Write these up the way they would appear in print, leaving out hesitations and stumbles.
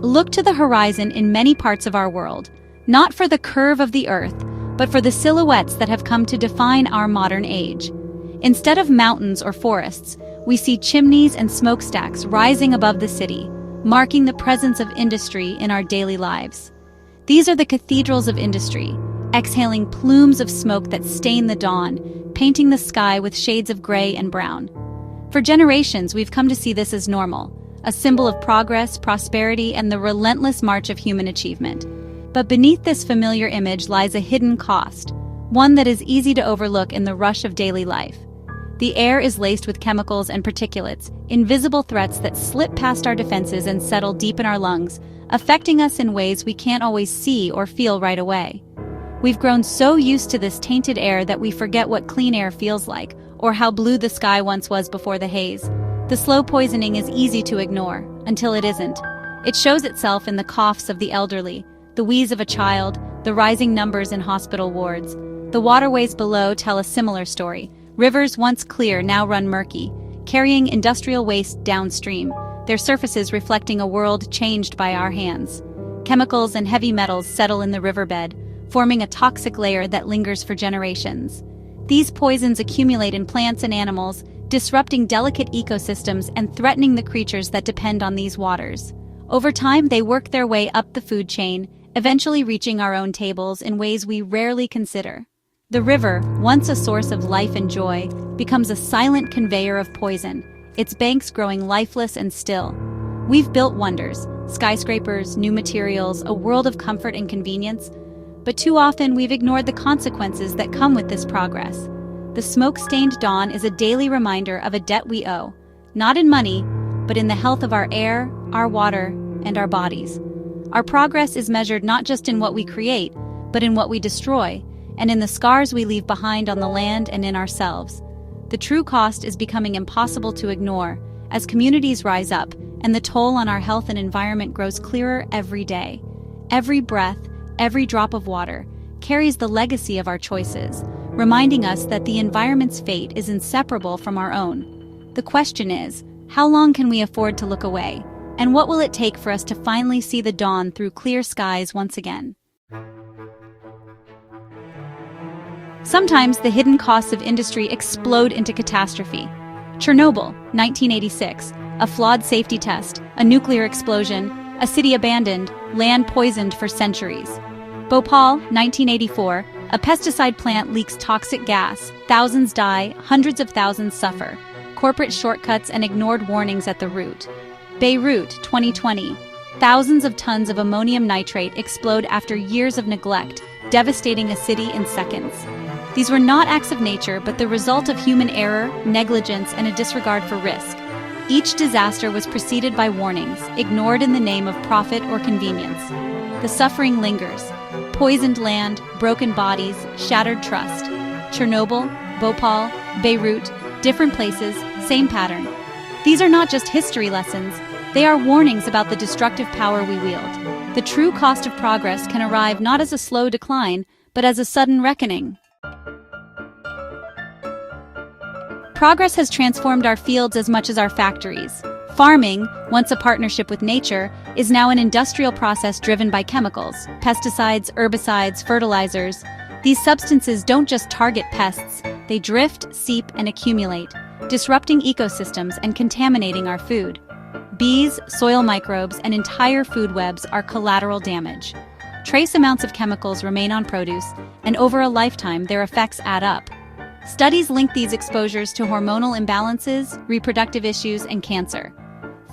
Look to the horizon in many parts of our world, not for the curve of the earth, but for the silhouettes that have come to define our modern age. Instead of mountains or forests, we see chimneys and smokestacks rising above the city, marking the presence of industry in our daily lives. These are the cathedrals of industry, exhaling plumes of smoke that stain the dawn, painting the sky with shades of gray and brown. For generations, we've come to see this as normal, a symbol of progress, prosperity, and the relentless march of human achievement. But beneath this familiar image lies a hidden cost, one that is easy to overlook in the rush of daily life. The air is laced with chemicals and particulates, invisible threats that slip past our defenses and settle deep in our lungs, affecting us in ways we can't always see or feel right away. We've grown so used to this tainted air that we forget what clean air feels like, or how blue the sky once was before the haze. The slow poisoning is easy to ignore, until it isn't. It shows itself in the coughs of the elderly, the wheeze of a child, the rising numbers in hospital wards. The waterways below tell a similar story. Rivers once clear now run murky, carrying industrial waste downstream, their surfaces reflecting a world changed by our hands. Chemicals and heavy metals settle in the riverbed, forming a toxic layer that lingers for generations. These poisons accumulate in plants and animals, disrupting delicate ecosystems and threatening the creatures that depend on these waters. Over time, they work their way up the food chain, eventually reaching our own tables in ways we rarely consider. The river, once a source of life and joy, becomes a silent conveyor of poison, its banks growing lifeless and still. We've built wonders, skyscrapers, new materials, a world of comfort and convenience, but too often we've ignored the consequences that come with this progress. The smoke-stained dawn is a daily reminder of a debt we owe, not in money, but in the health of our air, our water, and our bodies. Our progress is measured not just in what we create, but in what we destroy, and in the scars we leave behind on the land and in ourselves. The true cost is becoming impossible to ignore as communities rise up and the toll on our health and environment grows clearer every day. Every breath, every drop of water, carries the legacy of our choices, reminding us that the environment's fate is inseparable from our own. The question is, how long can we afford to look away? And what will it take for us to finally see the dawn through clear skies once again? Sometimes the hidden costs of industry explode into catastrophe. Chernobyl, 1986, a flawed safety test, a nuclear explosion, a city abandoned, land poisoned for centuries. Bhopal, 1984, a pesticide plant leaks toxic gas, thousands die, hundreds of thousands suffer, corporate shortcuts and ignored warnings at the root. Beirut, 2020, thousands of tons of ammonium nitrate explode after years of neglect, devastating a city in seconds. These were not acts of nature, but the result of human error, negligence, and a disregard for risk. Each disaster was preceded by warnings, ignored in the name of profit or convenience. The suffering lingers. Poisoned land, broken bodies, shattered trust. Chernobyl, Bhopal, Beirut, different places, same pattern. These are not just history lessons, they are warnings about the destructive power we wield. The true cost of progress can arrive not as a slow decline, but as a sudden reckoning. Progress has transformed our fields as much as our factories. Farming, once a partnership with nature, is now an industrial process driven by chemicals, pesticides, herbicides, fertilizers. These substances don't just target pests, they drift, seep, and accumulate, disrupting ecosystems and contaminating our food. Bees, soil microbes, and entire food webs are collateral damage. Trace amounts of chemicals remain on produce, and over a lifetime their effects add up. Studies link these exposures to hormonal imbalances, reproductive issues, and cancer.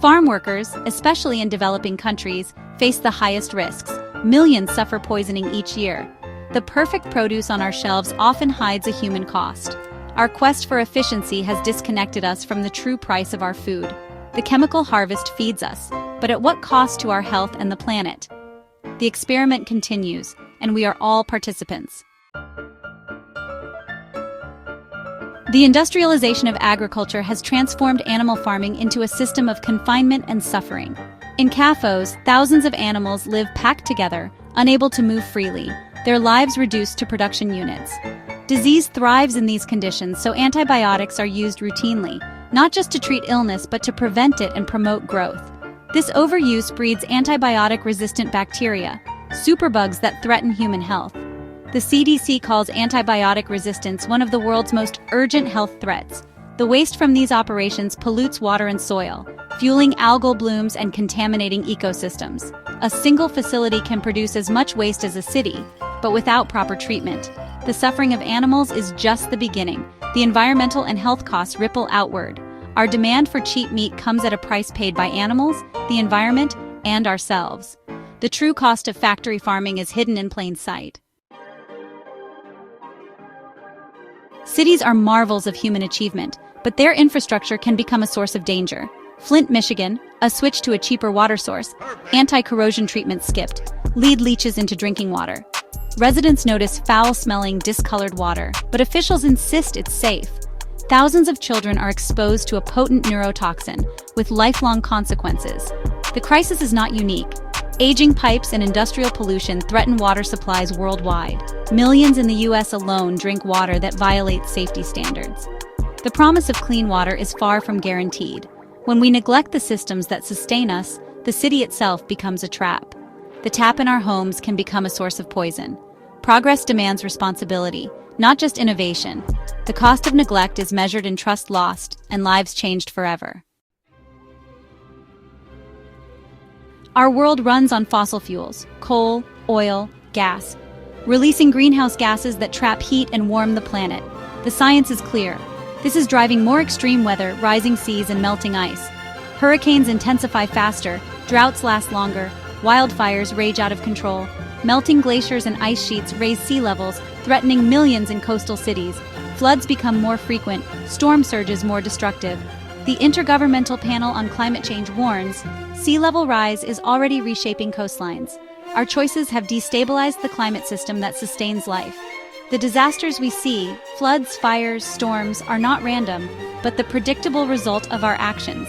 Farm workers, especially in developing countries, face the highest risks. Millions suffer poisoning each year. The perfect produce on our shelves often hides a human cost. Our quest for efficiency has disconnected us from the true price of our food. The chemical harvest feeds us, but at what cost to our health and the planet? The experiment continues, and we are all participants. The industrialization of agriculture has transformed animal farming into a system of confinement and suffering. In CAFOs, thousands of animals live packed together, unable to move freely, their lives reduced to production units. Disease thrives in these conditions, so antibiotics are used routinely, not just to treat illness but to prevent it and promote growth. This overuse breeds antibiotic-resistant bacteria, superbugs that threaten human health. The CDC calls antibiotic resistance one of the world's most urgent health threats. The waste from these operations pollutes water and soil, fueling algal blooms and contaminating ecosystems. A single facility can produce as much waste as a city, but without proper treatment. The suffering of animals is just the beginning. The environmental and health costs ripple outward. Our demand for cheap meat comes at a price paid by animals, the environment, and ourselves. The true cost of factory farming is hidden in plain sight. Cities are marvels of human achievement, but their infrastructure can become a source of danger. Flint, Michigan, a switch to a cheaper water source, anti-corrosion treatment skipped, lead leaches into drinking water. Residents notice foul-smelling, discolored water, but officials insist it's safe. Thousands of children are exposed to a potent neurotoxin, with lifelong consequences. The crisis is not unique. Aging pipes and industrial pollution threaten water supplies worldwide. Millions in the U.S. alone drink water that violates safety standards. The promise of clean water is far from guaranteed. When we neglect the systems that sustain us, the city itself becomes a trap. The tap in our homes can become a source of poison. Progress demands responsibility, not just innovation. The cost of neglect is measured in trust lost and lives changed forever. Our world runs on fossil fuels, coal, oil, gas, releasing greenhouse gases that trap heat and warm the planet. The science is clear. This is driving more extreme weather, rising seas, and melting ice. Hurricanes intensify faster, droughts last longer, wildfires rage out of control, melting glaciers and ice sheets raise sea levels, threatening millions in coastal cities. Floods become more frequent, storm surges more destructive. The Intergovernmental Panel on Climate Change warns, sea level rise is already reshaping coastlines. Our choices have destabilized the climate system that sustains life. The disasters we see, floods, fires, storms, are not random, but the predictable result of our actions.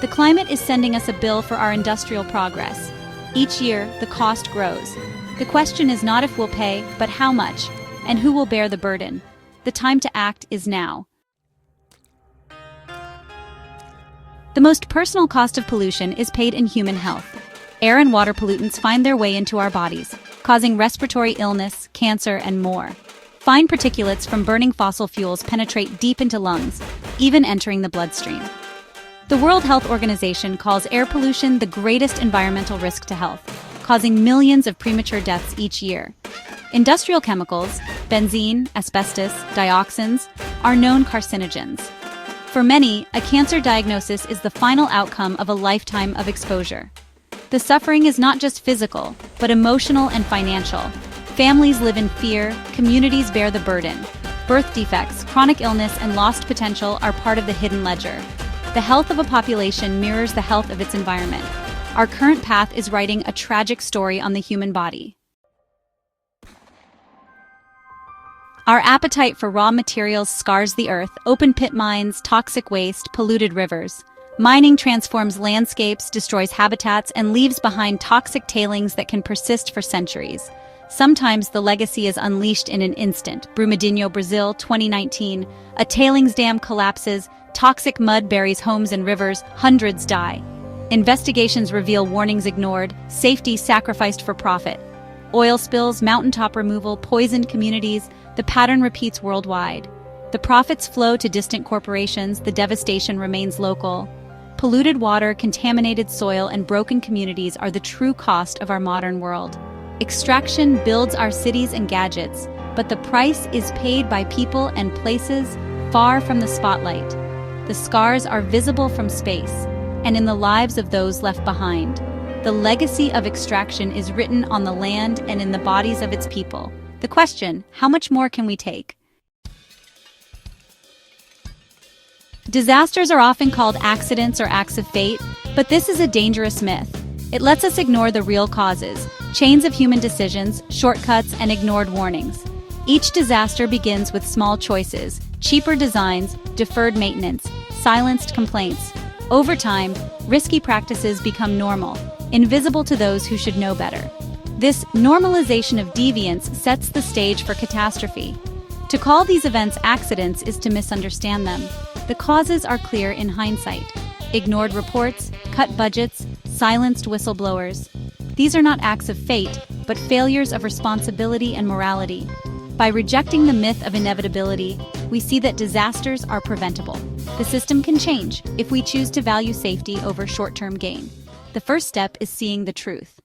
The climate is sending us a bill for our industrial progress. Each year, the cost grows. The question is not if we'll pay, but how much, and who will bear the burden. The time to act is now. The most personal cost of pollution is paid in human health. Air and water pollutants find their way into our bodies, causing respiratory illness, cancer, and more. Fine particulates from burning fossil fuels penetrate deep into lungs, even entering the bloodstream. The World Health Organization calls air pollution the greatest environmental risk to health, causing millions of premature deaths each year. Industrial chemicals, benzene, asbestos, dioxins, are known carcinogens. For many, a cancer diagnosis is the final outcome of a lifetime of exposure. The suffering is not just physical, but emotional and financial. Families live in fear, communities bear the burden. Birth defects, chronic illness, and lost potential are part of the hidden ledger. The health of a population mirrors the health of its environment. Our current path is writing a tragic story on the human body. Our appetite for raw materials scars the earth, open-pit mines, toxic waste, polluted rivers. Mining transforms landscapes, destroys habitats, and leaves behind toxic tailings that can persist for centuries. Sometimes the legacy is unleashed in an instant. Brumadinho, Brazil, 2019. A tailings dam collapses, toxic mud buries homes and rivers, hundreds die. Investigations reveal warnings ignored, safety sacrificed for profit. Oil spills, mountaintop removal, poisoned communities. The pattern repeats worldwide. The profits flow to distant corporations, the devastation remains local. Polluted water, contaminated soil, and broken communities are the true cost of our modern world. Extraction builds our cities and gadgets, but the price is paid by people and places far from the spotlight. The scars are visible from space, and in the lives of those left behind. The legacy of extraction is written on the land and in the bodies of its people. The question, how much more can we take? Disasters are often called accidents or acts of fate, but this is a dangerous myth. It lets us ignore the real causes, chains of human decisions, shortcuts, and ignored warnings. Each disaster begins with small choices, cheaper designs, deferred maintenance, silenced complaints. Over time, risky practices become normal, invisible to those who should know better. This normalization of deviance sets the stage for catastrophe. To call these events accidents is to misunderstand them. The causes are clear in hindsight. ignored reports, cut budgets, silenced whistleblowers. These are not acts of fate, but failures of responsibility and morality. By rejecting the myth of inevitability, we see that disasters are preventable. The system can change if we choose to value safety over short-term gain. The first step is seeing the truth.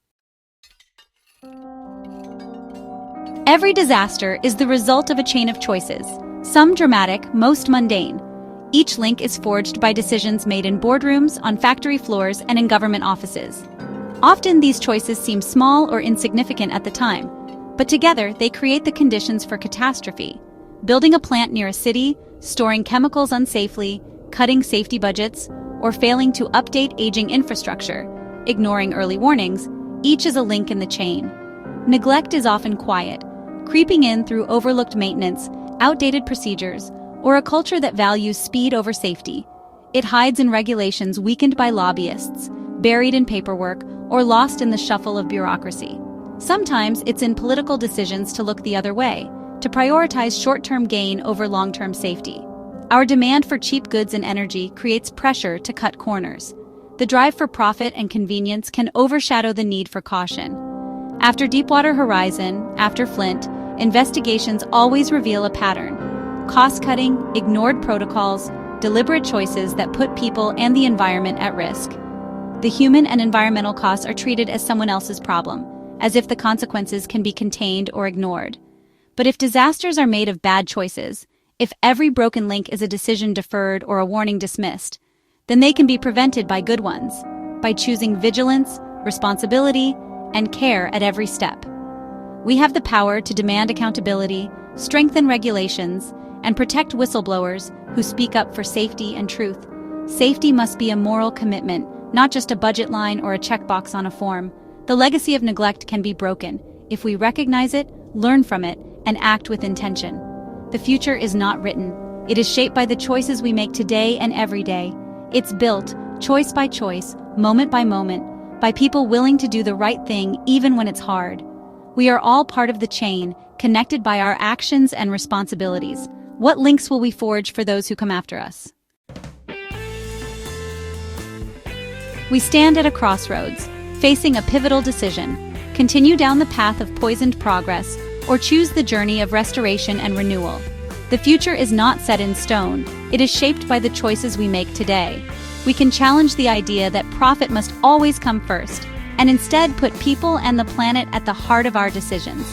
Every disaster is the result of a chain of choices, some dramatic, most mundane. Each link is forged by decisions made in boardrooms, on factory floors, and in government offices. Often these choices seem small or insignificant at the time, but together they create the conditions for catastrophe. Building a plant near a city, storing chemicals unsafely, cutting safety budgets, or failing to update aging infrastructure, ignoring early warnings, each is a link in the chain. Neglect is often quiet, creeping in through overlooked maintenance, outdated procedures, or a culture that values speed over safety. It hides in regulations weakened by lobbyists, buried in paperwork, or lost in the shuffle of bureaucracy. Sometimes it's in political decisions to look the other way, to prioritize short-term gain over long-term safety. Our demand for cheap goods and energy creates pressure to cut corners. The drive for profit and convenience can overshadow the need for caution. After Deepwater Horizon, after Flint, investigations always reveal a pattern. Cost-cutting, ignored protocols, deliberate choices that put people and the environment at risk. The human and environmental costs are treated as someone else's problem, as if the consequences can be contained or ignored. But if disasters are made of bad choices, if every broken link is a decision deferred or a warning dismissed, then they can be prevented by good ones, by choosing vigilance, responsibility, and care at every step. We have the power to demand accountability, strengthen regulations, and protect whistleblowers who speak up for safety and truth. Safety must be a moral commitment, not just a budget line or a checkbox on a form. The legacy of neglect can be broken if we recognize it, learn from it, and act with intention. The future is not written. It is shaped by the choices we make today and every day. It's built, choice by choice, moment by moment, by people willing to do the right thing even when it's hard. We are all part of the chain, connected by our actions and responsibilities. What links will we forge for those who come after us? We stand at a crossroads, facing a pivotal decision: continue down the path of poisoned progress, or choose the journey of restoration and renewal. The future is not set in stone. It is shaped by the choices we make today. We can challenge the idea that profit must always come first, and instead put people and the planet at the heart of our decisions.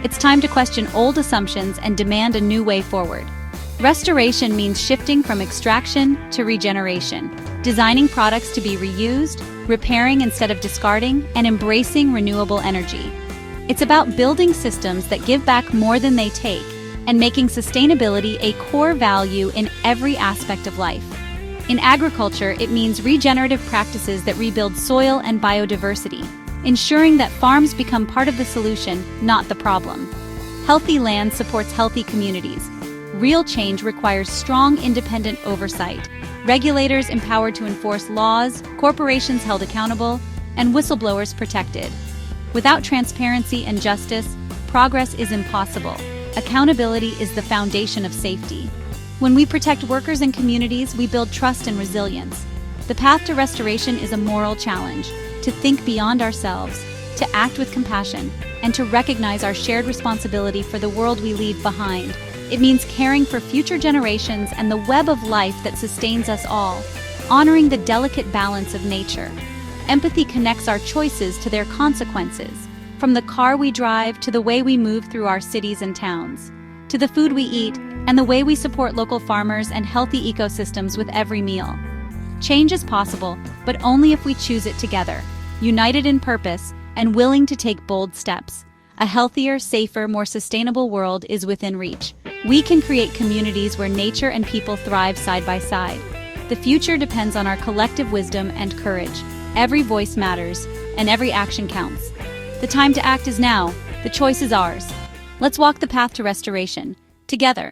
It's time to question old assumptions and demand a new way forward. Restoration means shifting from extraction to regeneration, designing products to be reused, repairing instead of discarding, and embracing renewable energy. It's about building systems that give back more than they take, and making sustainability a core value in every aspect of life. In agriculture, it means regenerative practices that rebuild soil and biodiversity, ensuring that farms become part of the solution, not the problem. Healthy land supports healthy communities. Real change requires strong, independent oversight, regulators empowered to enforce laws, corporations held accountable, and whistleblowers protected. Without transparency and justice, progress is impossible. Accountability is the foundation of safety. When we protect workers and communities, we build trust and resilience. The path to restoration is a moral challenge: to think beyond ourselves, to act with compassion, and to recognize our shared responsibility for the world we leave behind. It means caring for future generations and the web of life that sustains us all, honoring the delicate balance of nature. Empathy connects our choices to their consequences, from the car we drive to the way we move through our cities and towns, to the food we eat and the way we support local farmers and healthy ecosystems with every meal. Change is possible, but only if we choose it together, united in purpose and willing to take bold steps. A healthier, safer, more sustainable world is within reach. We can create communities where nature and people thrive side by side. The future depends on our collective wisdom and courage. Every voice matters, and every action counts. The time to act is now. The choice is ours. Let's walk the path to restoration, together.